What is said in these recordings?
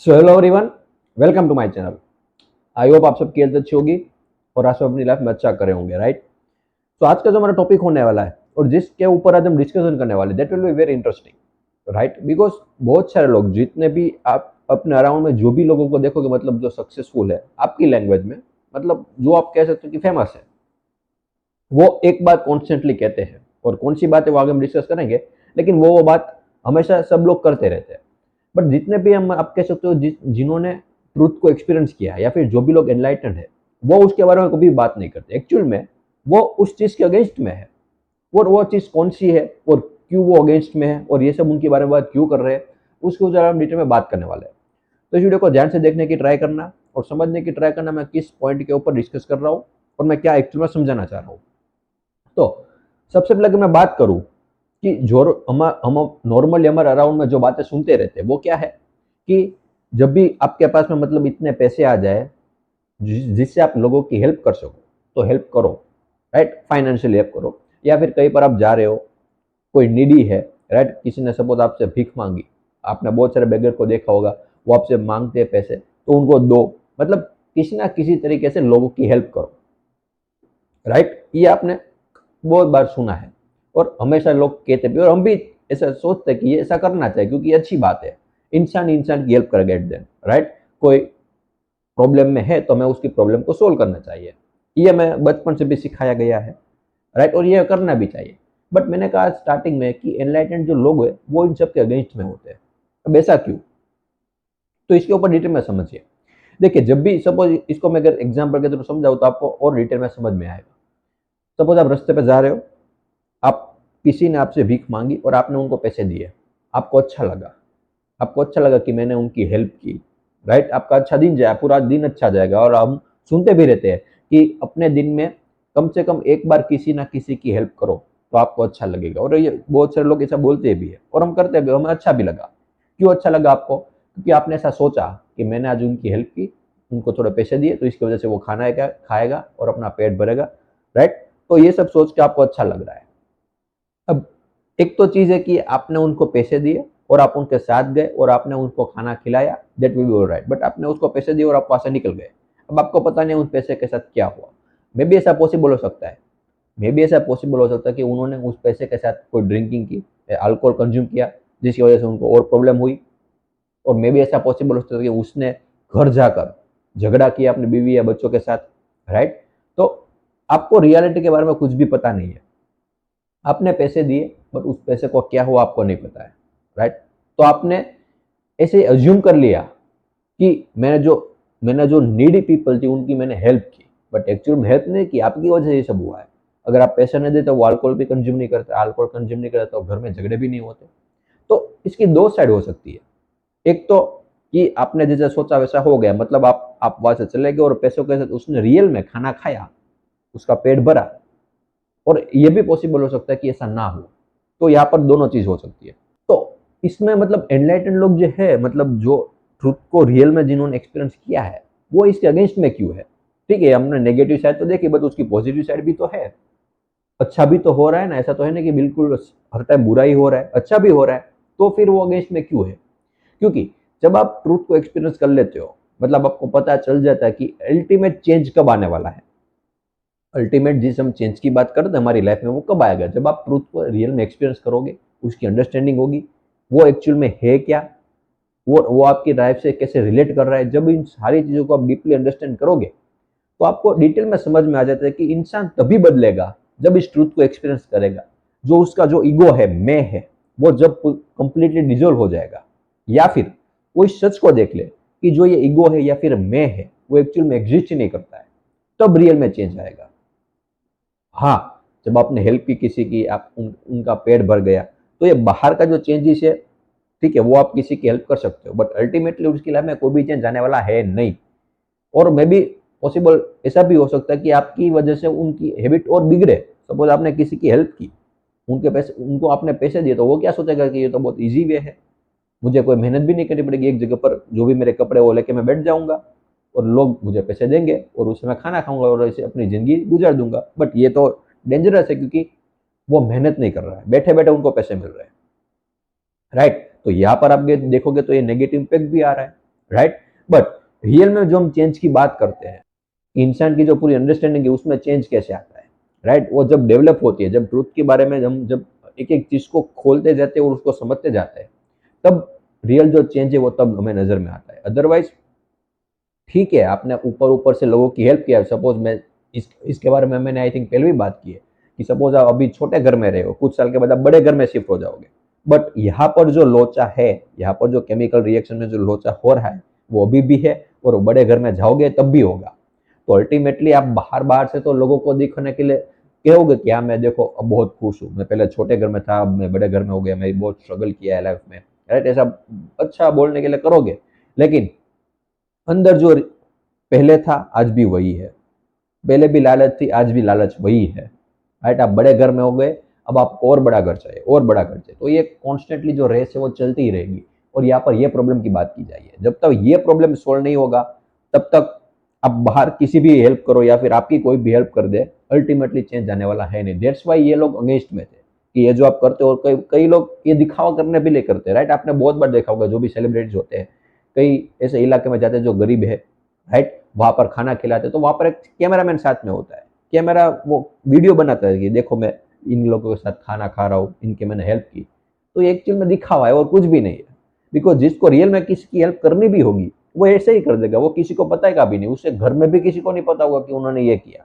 So hello everyone, welcome to my channel. I hope आप सबकी health अच्छी होगी और आप सब अपनी लाइफ में अच्छा करे होंगे, राइट। तो आज का जो हमारा टॉपिक होने वाला है और जिसके ऊपर आज हम डिस्कशन करने वाले, that will be very interesting, right. Because बहुत सारे लोग, जितने भी आप अपने अराउंड में जो भी लोगों को देखोगे, मतलब जो सक्सेसफुल है आपकी लैंग्वेज में, मतलब जो आप कह सकते हो कि फेमस है, वो एक बात कॉन्स्टेंटली कहते हैं। और कौन सी बात है वो आगे हम डिस्कस करेंगे, लेकिन वो बात हमेशा सब लोग करते रहते हैं। बट जितने भी हम आप कह सकते हो जिन्होंने ट्रूथ को एक्सपीरियंस किया है या फिर जो भी लोग एनलाइटेंड है, वो उसके बारे में कभी बात नहीं करते। एक्चुअल में वो उस चीज के अगेंस्ट में है, और वो चीज कौन सी है और क्यों वो अगेंस्ट में है और ये सब उनके बारे में बात क्यों कर रहे हैं, उसके ऊपर हम डिटेल में बात करने वाले हैं। तो इस वीडियो को ध्यान से देखने की ट्राई करना और समझने की ट्राई करना मैं किस पॉइंट के ऊपर डिस्कस कर रहा हूँ और मैं क्या एक्चुअल में समझाना चाह रहा हूँ। तो सबसे पहले अगर मैं बात करूं कि जो हम नॉर्मली हमारे अराउंड में जो बातें सुनते रहते हैं, वो क्या है कि जब भी आपके पास में मतलब इतने पैसे आ जाए जिससे आप लोगों की हेल्प कर सको, तो हेल्प करो, राइट। फाइनेंशियल हेल्प करो, या फिर कहीं पर आप जा रहे हो, कोई नीडी है, राइट। किसी ने सपोज आपसे भीख मांगी, आपने बहुत सारे बेगर को देखा होगा, वो आपसे मांगते हैं पैसे, तो उनको दो। मतलब किसी ना किसी तरीके से लोगों की हेल्प करो, राइट। ये आपने बहुत बार सुना है और हमेशा लोग कहते भी, और हम भी ऐसा सोचते हैं कि ये ऐसा करना चाहिए क्योंकि ये अच्छी बात है। इंसान इंसान की हेल्प करेगा एट देन, राइट। कोई प्रॉब्लम में है तो हमें उसकी प्रॉब्लम को सोल्व करना चाहिए। ये हमें बचपन से भी सिखाया गया है, राइट, और ये करना भी चाहिए। बट मैंने कहा स्टार्टिंग में कि एनलाइटेंड जो लोग हैं वो इन सब के अगेंस्ट में होते हैं। अब ऐसा क्यों, तो इसके ऊपर डिटेल में समझिए। देखिए, जब भी सपोज इसको मैं अगर एग्जाम्पल के थ्रू समझाऊँ तो आपको और डिटेल में समझ में आएगा। सपोज आप रास्ते पे जा रहे हो, आप किसी ने आपसे भीख मांगी और आपने उनको पैसे दिए, आपको अच्छा लगा, आपको अच्छा लगा कि मैंने उनकी हेल्प की, राइट। आपका अच्छा दिन जाए, पूरा दिन अच्छा जाएगा। और हम सुनते भी रहते हैं कि अपने दिन में कम से कम एक बार किसी ना किसी की हेल्प करो तो आपको अच्छा लगेगा। और ये बहुत सारे लोग ऐसा बोलते भी है और हम करते भी, हमें अच्छा भी लगा। क्यों अच्छा लगा आपको? क्योंकि आपने ऐसा सोचा कि मैंने आज उनकी हेल्प की, उनको थोड़े पैसे दिए, तो इसकी वजह से वो खाना खाएगा और अपना पेट भरेगा, राइट। तो ये सब सोच के आपको अच्छा लग रहा है। अब एक तो चीज है कि आपने उनको पैसे दिए और आप उनके साथ गए और आपने उनको खाना खिलाया, that will be alright. But आपने उसको पैसे दिए और आप वहां से निकल गए, अब आपको पता नहीं उन पैसे के साथ क्या हुआ। मे भी ऐसा पॉसिबल हो सकता है, मे भी ऐसा पॉसिबल हो सकता है कि उन्होंने उस पैसे के साथ कोई ड्रिंकिंग की, अल्कोहल कंज्यूम किया, जिसकी वजह से उनको और प्रॉब्लम हुई। और मे भी ऐसा पॉसिबल हो सकता है कि उसने घर जाकर झगड़ा किया अपनी बीवी या बच्चों के साथ, राइट। तो आपको रियलिटी के बारे में कुछ भी पता नहीं है। आपने पैसे दिए बट उस पैसे को क्या हुआ आपको नहीं पता है, राइट। तो आपने ऐसे अज्यूम कर लिया कि मैंने जो नीडी पीपल थी उनकी मैंने हेल्प की, बट एक्चुअल में हेल्प नहीं की, आपकी वजह से ये सब हुआ है। अगर आप पैसे नहीं देते, वो अल्कोहल भी कंज्यूम नहीं करते, अल्कोहल कंज्यूम नहीं करते तो घर में झगड़े भी नहीं होते। तो इसकी दो साइड हो सकती है। एक तो कि आपने जैसा सोचा वैसा हो गया, मतलब आप वहां से चले गए और पैसों के साथ उसने रियल में खाना खाया, उसका पेट भरा। और ये भी पॉसिबल हो सकता है कि ऐसा ना हो। तो यहाँ पर दोनों चीज हो सकती है। तो इसमें मतलब एनलाइटेंड लोग जो है, मतलब जो ट्रुथ को रियल में जिन्होंने एक्सपीरियंस किया है, वो इसके अगेंस्ट में क्यों है? ठीक है, हमने नेगेटिव साइड तो देखी, बट उसकी पॉजिटिव साइड भी तो है। अच्छा भी तो हो रहा है ना, ऐसा तो है ना कि बिल्कुल हर टाइम बुरा ही हो रहा है, अच्छा भी हो रहा है। तो फिर वो अगेंस्ट में क्यों है? क्योंकि जब आप ट्रूथ को एक्सपीरियंस कर लेते हो, मतलब आपको पता चल जाता है कि अल्टीमेट चेंज कब आने वाला है। अल्टीमेट जिस हम चेंज की बात करते हैं हमारी लाइफ में, वो कब आएगा? जब आप ट्रूथ को रियल में एक्सपीरियंस करोगे, उसकी अंडरस्टैंडिंग होगी, वो एक्चुअल में है क्या, वो आपकी लाइफ से कैसे रिलेट कर रहा है। जब इन सारी चीज़ों को आप डीपली अंडरस्टैंड करोगे, तो आपको डिटेल में समझ में आ जाता है कि इंसान तभी बदलेगा जब इस ट्रूथ को एक्सपीरियंस करेगा। जो उसका जो ईगो है, मैं है, वो जब कंप्लीटली डिजोल्व हो जाएगा, या फिर वो इस सच को देख ले कि जो ये ईगो है या फिर मैं है, वो एक्चुअल में एग्जिस्ट ही नहीं करता है, तब रियल में चेंज आएगा। हाँ, जब आपने हेल्प की किसी की, उनका पेट भर गया, तो ये बाहर का जो चेंजेस है, ठीक है, वो आप किसी की हेल्प कर सकते हो, बट अल्टीमेटली उसकी लाइफ में कोई भी चेंज आने वाला है नहीं। और मे बी पॉसिबल ऐसा भी हो सकता है कि आपकी वजह से उनकी हैबिट और बिगड़े। सपोज आपने किसी की हेल्प की, उनके पैसे, उनको आपने पैसे दिए, तो वो क्या सोचेगा कि ये तो बहुत ईजी वे है, मुझे कोई मेहनत भी नहीं करनी पड़ेगी, एक जगह पर जो भी मेरे कपड़े वो लेके मैं बैठ जाऊंगा और लोग मुझे पैसे देंगे और उससे मैं खाना खाऊंगा और ऐसे अपनी जिंदगी गुजार दूंगा। बट ये तो डेंजरस है, क्योंकि वो मेहनत नहीं कर रहा है, बैठे बैठे उनको पैसे मिल रहे हैं, राइट। तो यहाँ पर आप देखोगे तो ये नेगेटिव इम्पैक्ट भी आ रहा है, राइट। बट रियल में जो हम चेंज की बात करते हैं, इंसान की जो पूरी अंडरस्टैंडिंग है उसमें चेंज कैसे आता है, राइट। वो जब डेवलप होती है, जब ट्रूथ के बारे में हम जब एक एक चीज को खोलते जाते हैं और उसको समझते जाते हैं, तब रियल जो चेंज है वो तब हमें नजर में आता है। अदरवाइज ठीक है, आपने ऊपर ऊपर से लोगों की हेल्प किया, सपोज मैं इसके बारे में मैंने आई थिंक पहले भी बात की है कि सपोज आप अभी छोटे घर में रहे हो, कुछ साल के बाद आप बड़े घर में शिफ्ट हो जाओगे, बट यहाँ पर जो लोचा है, यहाँ पर जो केमिकल रिएक्शन में जो लोचा हो रहा है वो अभी भी है, और बड़े घर में जाओगे तब भी होगा। तो अल्टीमेटली आप बाहर बाहर से तो लोगों को दिखाने के लिए कहोगे कि हाँ मैं देखो अब बहुत खुश हूँ, मैं पहले छोटे घर में था अब मैं बड़े घर में हो गया, मैं बहुत स्ट्रगल किया है लाइफ में, राइट, ऐसा अच्छा बोलने के लिए करोगे। लेकिन अंदर जो पहले था आज भी वही है, पहले भी लालच थी आज भी लालच वही है, राइट। आप बड़े घर में हो गए, अब आपको और बड़ा घर चाहिए और बड़ा घर चाहिए, तो ये कॉन्स्टेंटली जो रेस है वो चलती ही रहेगी। और यहाँ पर ये प्रॉब्लम की बात की जाइए, जब तक ये प्रॉब्लम सोल्व नहीं होगा तब तक आप बाहर किसी भी हेल्प करो या फिर आपकी कोई भी हेल्प कर दे, अल्टीमेटली चेंज आने वाला है नहीं। डेट्स वाई ये लोग अगेंस्ट में थे कि ये जो आप करते हो, और कई कई लोग ये दिखावा करने भी लिए करते हैं, राइट। आपने बहुत बार देखा होगा जो भी सेलिब्रिटीज होते हैं, कई ऐसे इलाके में जाते हैं जो गरीब है, राइट, वहां पर खाना खिलाते, तो वहां पर एक कैमरामैन साथ में होता है, कैमरा वो वीडियो बनाता है कि देखो मैं इन लोगों के साथ खाना खा रहा हूँ, इनके मैंने हेल्प की। तो ये एक्चुअल में दिखावा है और कुछ भी नहीं है। बिकॉज जिसको रियल में किसी की हेल्प करनी भी होगी वो ऐसे ही कर देगा, वो किसी को बताएगा भी नहीं, उससे घर में भी किसी को नहीं पता होगा कि उन्होंने ये किया,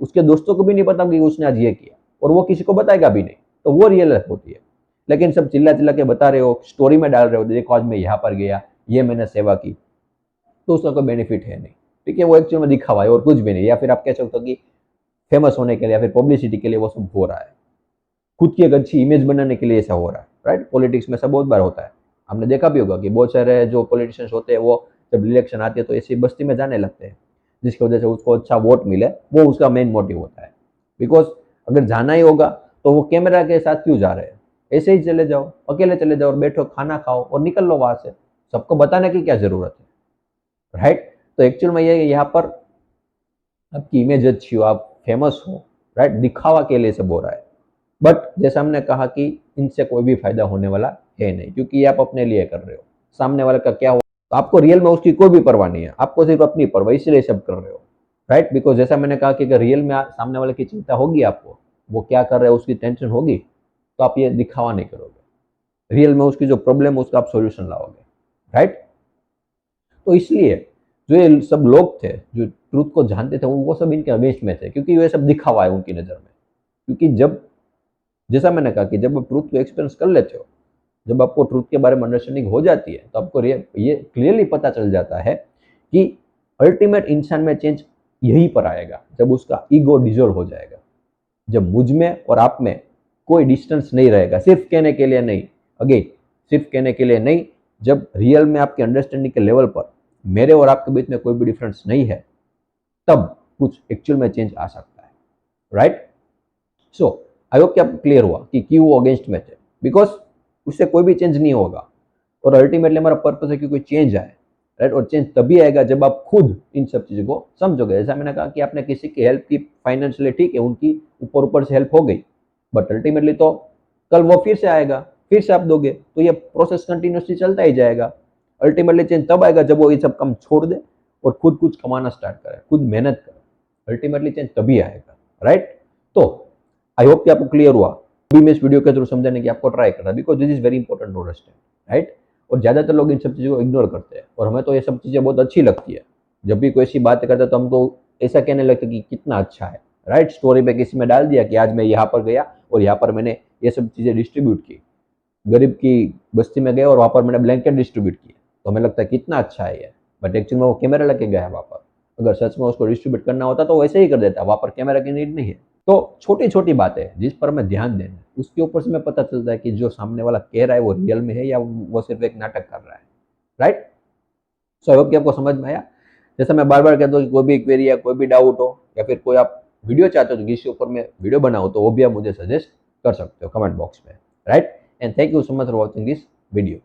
उसके दोस्तों को भी नहीं पता कि उसने आज ये किया, और वो किसी को बताएगा भी नहीं। तो वो रियल हेल्प होती है। लेकिन सब चिल्ला चिल्ला के बता रहे हो, स्टोरी में डाल रहे हो, देखो आज मैं यहाँ पर गया, ये मैंने सेवा की, तो उसका कोई बेनिफिट है नहीं। ठीक है, वो एक्चुअल में दिखावा है और कुछ भी नहीं। या फिर आप कह सकते हो कि फेमस होने के लिए या फिर पब्लिसिटी के लिए वो सब हो रहा है, खुद की एक अच्छी इमेज बनाने के लिए ऐसा हो रहा है, राइट। पॉलिटिक्स में सब बहुत बार होता है, हमने देखा भी होगा कि बहुत सारे जो पॉलिटिशियंस होते हैं वो जब इलेक्शन आती है तो ऐसी बस्ती में जाने लगते हैं जिसकी वजह से उसको अच्छा वोट मिले, वो उसका मेन मोटिव होता है। बिकॉज अगर जाना ही होगा तो वो कैमरा के साथ क्यों जा रहे हैं, ऐसे ही चले जाओ, अकेले चले जाओ और बैठो, खाना खाओ और निकल लो वहां से, सबको बताने की क्या जरूरत है, राइट। तो एक्चुअल में ये यहाँ पर आपकी इमेज अच्छी हो, आप फेमस हो, राइट, दिखावा के लिए सब हो रहा है। बट जैसा हमने कहा कि इनसे कोई भी फायदा होने वाला है नहीं, क्योंकि ये आप अपने लिए कर रहे हो, सामने वाले का क्या हो तो आपको रियल में उसकी कोई भी परवाह नहीं है, आपको सिर्फ अपनी परवाह, इसलिए सब कर रहे हो, राइट। बिकॉज जैसा मैंने कहा कि अगर रियल में सामने वाले की चिंता होगी, आपको वो क्या कर रहा है उसकी टेंशन होगी, तो आप ये दिखावा नहीं करोगे, रियल में उसकी जो प्रॉब्लम है उसका आप सोल्यूशन लाओगे, राइट। तो इसलिए जो ये सब लोग थे जो ट्रूथ को जानते थे वो सब इनके अगेंस्ट में थे, क्योंकि ये सब दिखावा है उनकी नज़र में। क्योंकि जब, जैसा मैंने कहा कि जब आप ट्रूथ को एक्सपीरियंस कर लेते हो, जब आपको ट्रूथ के बारे में अंडरस्टैंडिंग हो जाती है, तो आपको ये क्लियरली पता चल जाता है कि अल्टीमेट इंसान में चेंज यहीं पर आएगा जब उसका ईगो डिजोल्व हो जाएगा, जब मुझ में और आप में कोई डिस्टेंस नहीं रहेगा, सिर्फ कहने के लिए नहीं, अगेन सिर्फ कहने के लिए नहीं, जब रियल में आपके अंडरस्टैंडिंग के लेवल पर मेरे और आपके बीच में कोई भी डिफरेंस नहीं है, तब कुछ एक्चुअल में चेंज आ सकता है, राइट। सो आई होप कि आपको क्लियर हुआ कि क्यों वो अगेंस्ट में थे, बिकॉज उससे कोई भी चेंज नहीं होगा, और अल्टीमेटली हमारा पर्पस है कि कोई चेंज आए, राइट। और चेंज तभी आएगा जब आप खुद इन सब चीज़ों को समझोगे। जैसा मैंने कहा कि आपने किसी की हेल्प की फाइनेंशियली, ठीक है, उनकी ऊपर ऊपर से हेल्प हो गई, बट अल्टीमेटली तो कल वो फिर से आएगा, फिर से आप दोगे, तो ये प्रोसेस कंटिन्यूसली चलता ही जाएगा। अल्टीमेटली चेंज तब आएगा जब वो ये सब काम छोड़ दे और खुद कुछ कमाना स्टार्ट करे, खुद मेहनत करे, अल्टीमेटली चेंज तभी आएगा, राइट। तो आई होप कि आपको क्लियर हुआ। अभी मैं इस वीडियो के थ्रू समझाने की आपको ट्राई कर रहा, because this is very important to understand, right. और ज्यादातर लोग इन सब चीजों को इग्नोर करते हैं, और हमें तो ये सब चीजें बहुत अच्छी लगती है। जब भी कोई ऐसी बात करते हैं तो हम तो ऐसा कहने लगते हैं कि कितना अच्छा है, राइट। स्टोरी पे किसी में डाल दिया कि आज मैं यहाँ पर गया और यहाँ पर मैंने ये सब चीजें डिस्ट्रीब्यूट की, गरीब की बस्ती में गया और वहां पर मैंने ब्लैंकेट डिस्ट्रीब्यूट किया, तो हमें लगता है कितना अच्छा है ये। बट एक्चुअली में वो कैमरा लगे गया है वहां पर, अगर सच में उसको डिस्ट्रीब्यूट करना होता तो वैसे ही कर देता, वहां पर कैमरा की नीड नहीं है। तो छोटी छोटी बातें जिस पर हमें ध्यान देना है, उसके ऊपर से हमें पता चलता है कि जो सामने वाला कह रहा है वो रियल में है या वो सिर्फ एक नाटक कर रहा है, राइट। सो आई होप कि आपको समझ में आया। जैसा मैं बार बार कहता हूँ कि कोई भी क्वेरी या कोई भी डाउट हो या फिर कोई आप वीडियो चाहते हो तो जिसके ऊपर मैं वीडियो बनाऊँ, तो वो भी आप मुझे सजेस्ट कर सकते हो कमेंट बॉक्स में, right. And thank you so much for watching this video.